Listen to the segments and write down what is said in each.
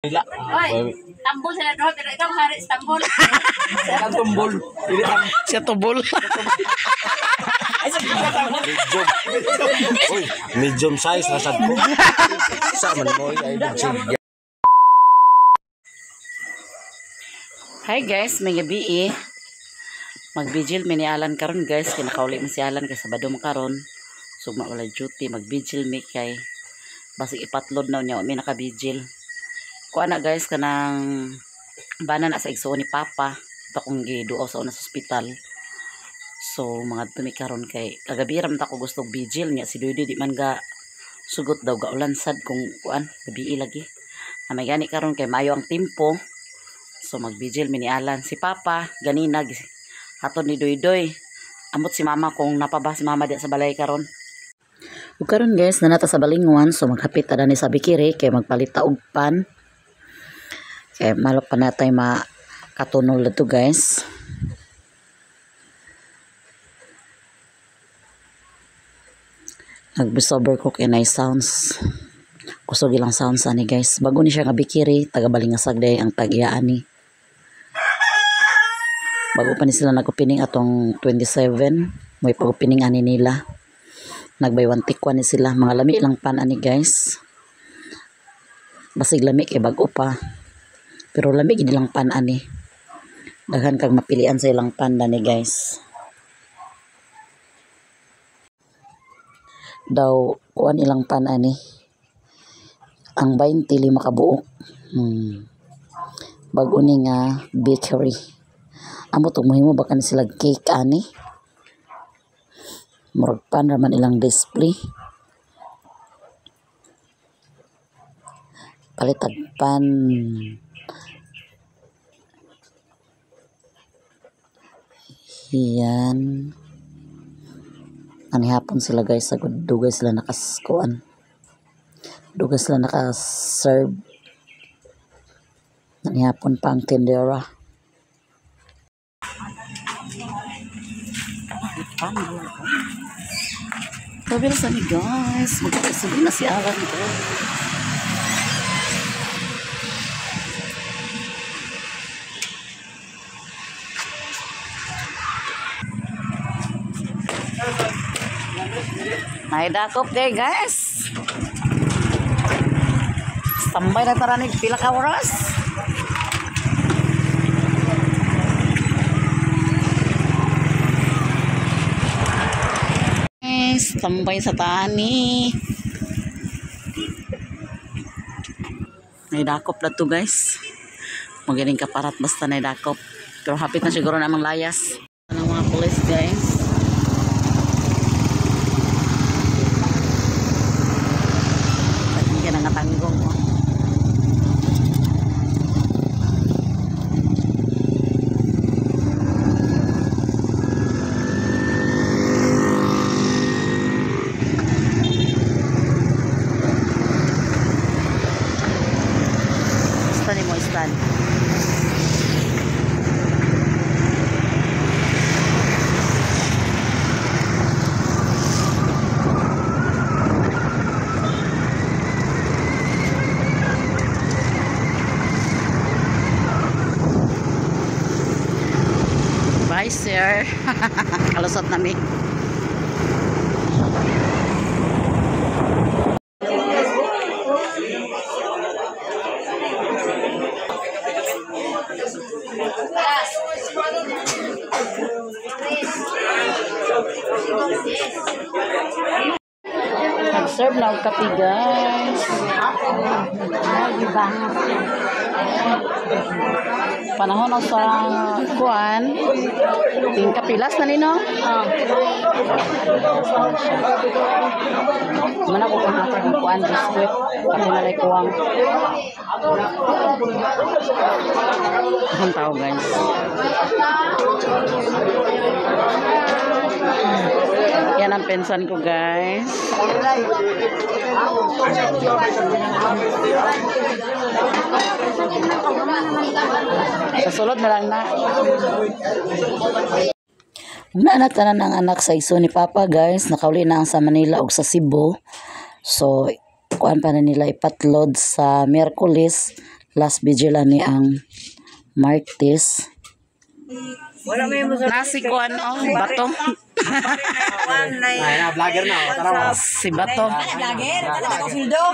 Oy, tambol sila doon, pero ikaw hari sa tambol. Ang tumbol. Siya tubol. Uy, medium size na sad ko. Sa man mo ay medium. Hi guys, may gabi eh. Mag-vigil mi ni Alan karon guys, kinakauli mi si Alan kay Sabado karon. Sugma wala duty, mag-vigil mi kay basig ipatlod na niya mi naka-vigil. Kuha na guys kanang bana na sa igsuon ni Papa. Ito kong giduaw sa una sa ospital. So mga tumi karon kay kagabi ram ta ko gusto vigil niya si Duy di man ga sugot daw ga ulan sad kung kuan gabi lagi. Na may gani karon kay mayo ang timpo. So mag-vigil mi ni Alan si Papa ganina hatod ni Doy. Amot si Mama kung napaba si Mama di sa balay karon. Ug karon guys nanata sa balinguan so maghapit ta ni sa bikiri kay magpalit ta og pan. Kay malok pa natay makatunol dito guys. Nag-sober cook and I sounds. Kusog ilang sounds ani guys. Bago ni siya nga bikiri, taga Balingasag day ang tag-iyaan ni. Bago pa ni sila nag-opening atong 27, may pag-opening ani nila. Nagbay 1 tikwan ni sila, mga lami lang pan ani guys. Basig lami kay bago pa. Pero lami gid lang pan ani. Daghan kag mapilian sa ilang pan ni guys. Daw kuan ilang pan ani. Ang 20 lima ka buok. Bago ni nga bakery. Amo to mohimo baka ni sila cake ani. Murag pan raman ilang display. Palitag pan. Yan. Ani hapon sila guys, sagod dugay sila nakaskuan. Dugay sila nakaserve. Ani hapon pa ang tindera. Pabilisan ni guys, magkakasubi na si Alan ko. Naidakop kay guys. Tambay na taranig pila ka oras. Guys, tambay sa tani. Naidakop na to guys. Magaling kaparat basta naidakop. Pero hapit na siguro namang layas. Ng mga police guys. Tanggong mo. Stand mo, stand. Bye sir. Kalusot namin. Nag-serve na ang kape guys. Panahon na sa kuan. Ting kapilas na nino. Mana ko kung ang kuan biskuit. Kasi nalay kuwang. Ang tao guys. Yan ang pensan ko guys. Sa sulod na lang na. Naanak tanan ng anak sa iso ni Papa guys. Nakauli na ang sa Manila o sa Cebu. So kuan pa na nila ipatlod sa Miyerkules Last vigil ni ang Martes. Wala may mo Nasi ko ano, Bato. Ay na vlogger na. Tara. Si Bato. Vlogger, talaga ko sildo.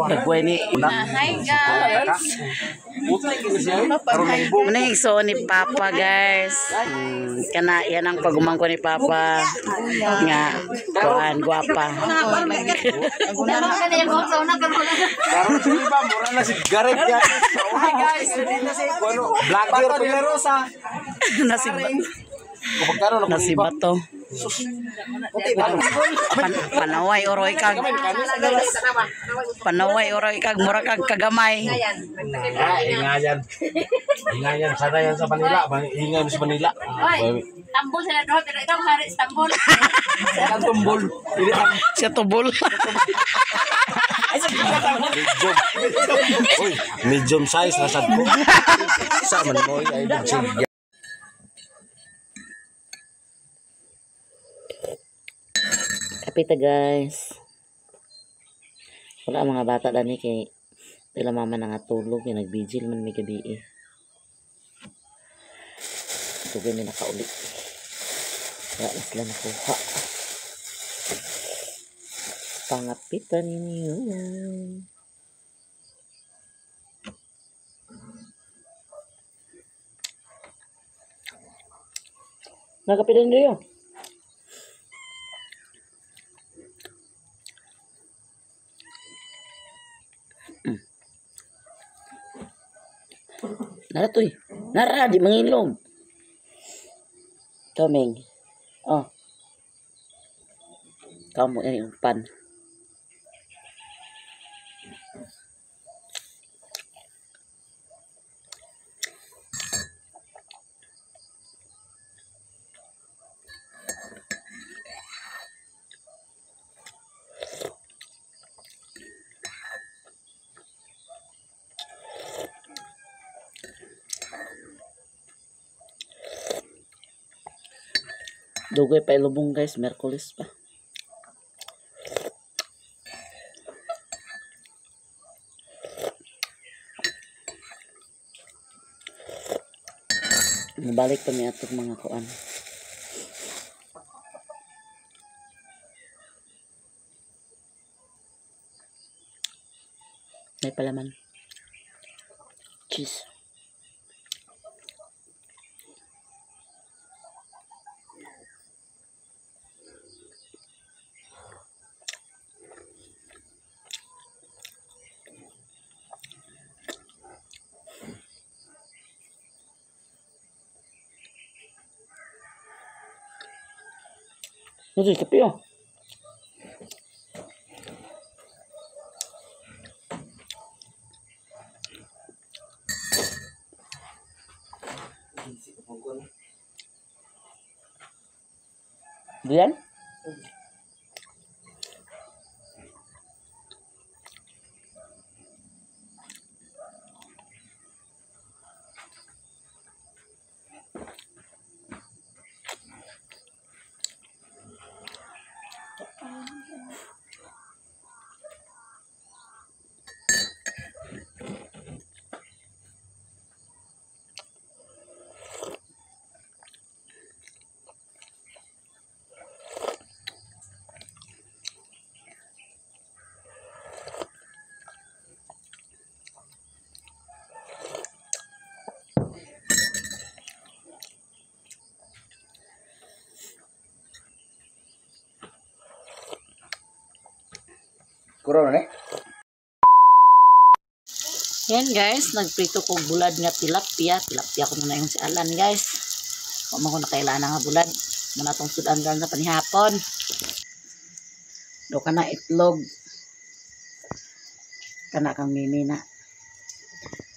Nagkuha ni Hi guys. Muna so ni Papa guys. Kana yan ang pagumang ko ni Papa. Nga kuan guwapa. Dama ka na yung mga sauna ka mo. Karon sila ba mura na si Gareth yan. Hi guys, dito na si vlogger Peñarosa. Nasi Kapagkaroon ako Nasi Bato. Panaway oroy kag. Panaway oroy kag mura kag kagamay. Ingayan. Ingayan sana yan sa Manila. Ingayan sa Manila. Oy, tambol sila doon pero ikaw hari sa tambol. Ang tumbol. Siya tubol. Medium. Uy, medium size na sad ko. Sa man mo ay chill. Kapita guys. Wala mga bata dani kay tila mama nangatulog kay nagbigil man may gabi eh. Ito gani nakauli. Wala na sila nakuha. Pangapitan ninyo. Nakapitan niyo. Nara to eh. Nara, di mangilog. Kaming. Oh. Kamu yan yung pan. Dugay pa ilubong guys, Merkulis pa. Mabalik pa may atok mga kuan. May palaman. Cheese. Ito, kape oh. Diyan? Kurang eh. Yan guys, nagprito ko bulad nga tilapia. Tilapia ko muna yung si Alan guys. Huwag mo ko nakailangan nga bulad. Muna itong sudan lang na panihapon. Do ka na itlog. Kana kang mimina.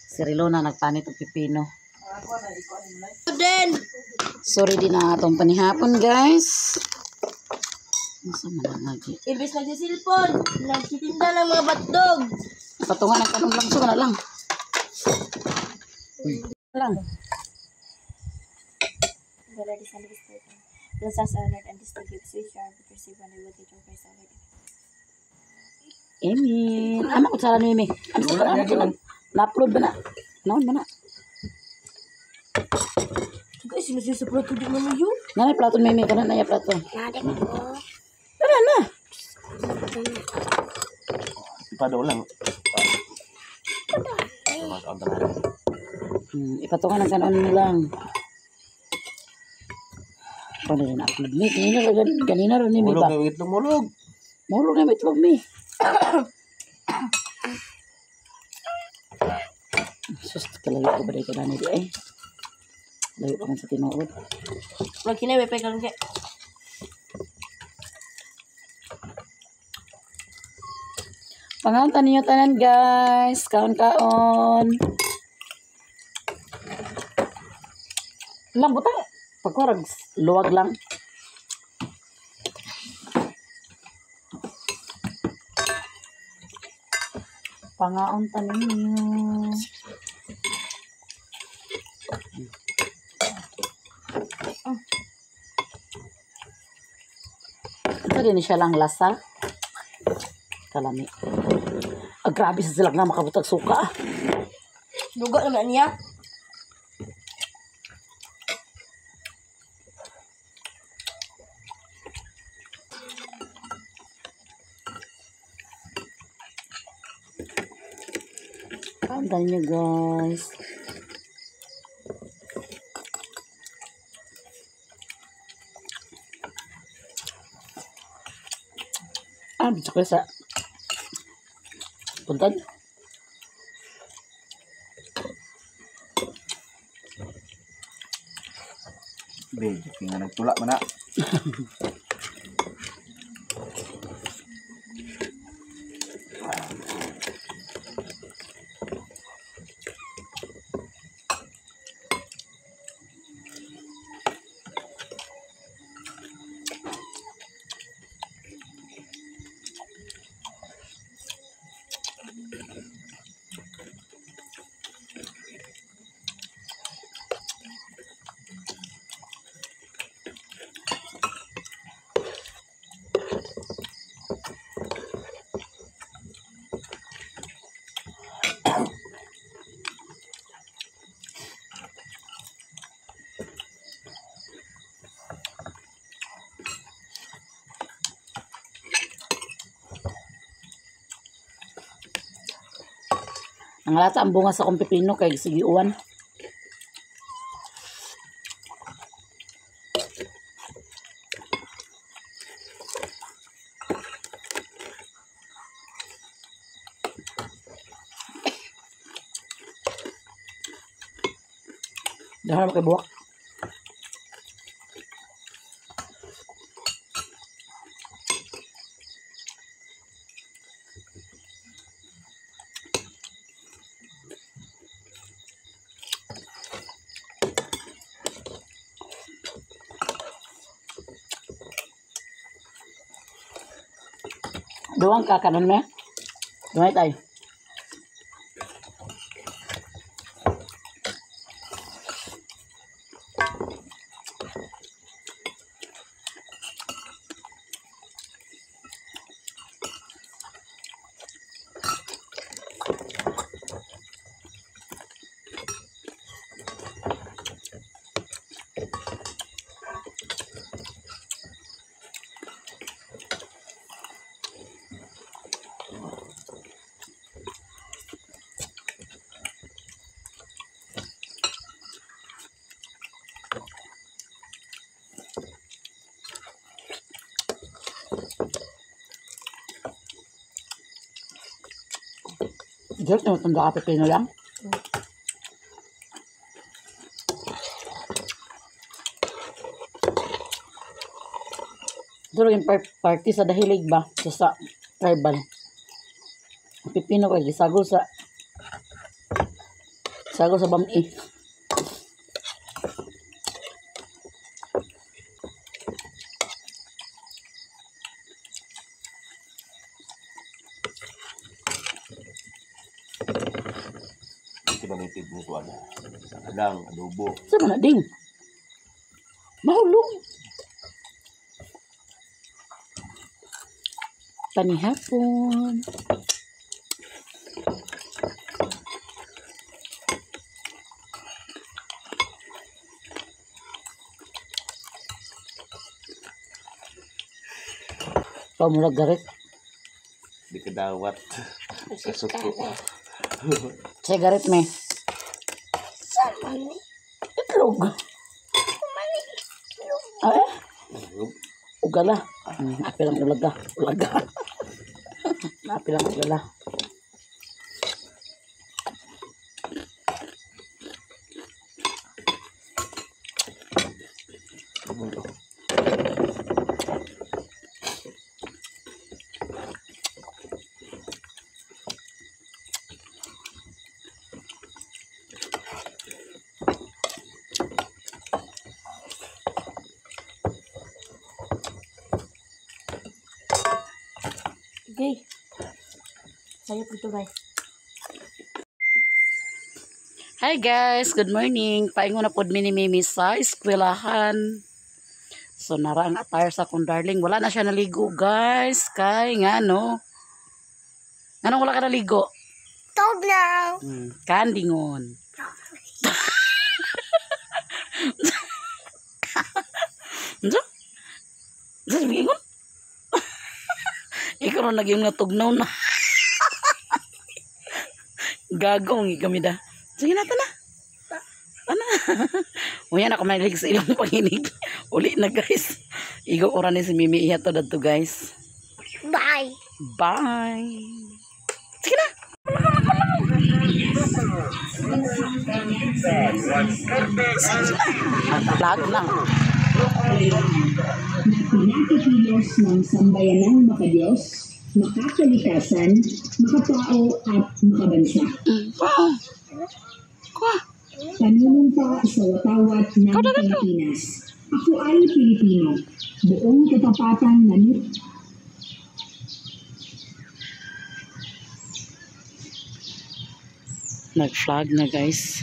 Si Rilo na nagpanit og pipino. Sorry din na itong panihapon guys. Masa manangagi. Ibis nagsisilpon, nagtitinda ng mga batdog. Patungan ng kanong lang. So na lang. Lang. The Lord is on this person. Bless us, our Lord, and distribute sweet jar, but receive when we will teach our Christ, our Lord. Amen. Ama ko tsara ni Mimi. Ano sa kanang? Na-upload ba na? Naon ba na? Guys, masih sa plato di man yun. Nanay platon may kanan na ya platon. Nadik ko. Tara na. Ipadaw lang. Mas on tanan. Ipatungan ang kanon mo lang. Paano rin upload ni? Kanina rin ni mi Mulog ba? na itlog mulog. Mulog na may itlog mi. Sus, kalayo ko ba rin kanani di ay? Layo pa man sa tinuod. Wag kinay may pegang kay. Pangauntan ninyo tanan guys. Kaon-kaon. Lang butang. Pagkurag luwag lang. Pangauntan ninyo. Ito din siya lang lasa. Kalami. Grabe sa sila nga makabutag suka. Dugo naman niya. Kauntan nyo guys. Bisa ko sa puntan. Be, nga nagtula man na. Ang lata ang bunga sa kong pipino kay sigiuan. Dahil mo kay buwak. Doang kakanan mo. Dumay tayo. Diyan, tinutunda ka pipino lang. Duro yung party sa dahilig ba? Sa tribal. Ang pipino kay gisagol sa bami. Kinanitid ni Tuan. Alang, adobo. Sa mana ding? Mahulog. Panihapon. mula garit. Di kadawat. Kasuko. Saya garit me. Itlog. Ay, ugala. Api lang ulaga. Api lang ugala. Okay. Sayop ito guys. Hi guys, good morning. Paingon na pod mi ni Mimi sa eskwelahan. So nara ang attire sa akong darling. Wala na siya naligo guys. Kay nga no. Anong wala ka naligo? Toblaw. Kandingon. Ano? Sabi ko? Ikaw na naging natugnaw na. Gagong kami da. Sige na, tana. Tana. Uyan ako mahilig sa ilang panginig. Uli na guys. Igo ko rin si Mimi ihato dato guys. Bye. Bye. Sige na. Vlog lang. Nakikilos ng sambayanang makadiyos, makakalikasan, makatao at makabansa. Panunumpa sa watawat ng Pilipinas. Ako ay Pilipino. Buong katapatan na Nag-vlog na guys.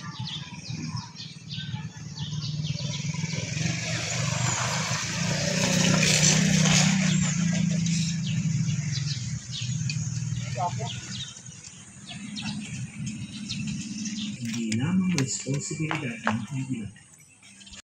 Hindi lamang responsibilidad ng Pilipinas.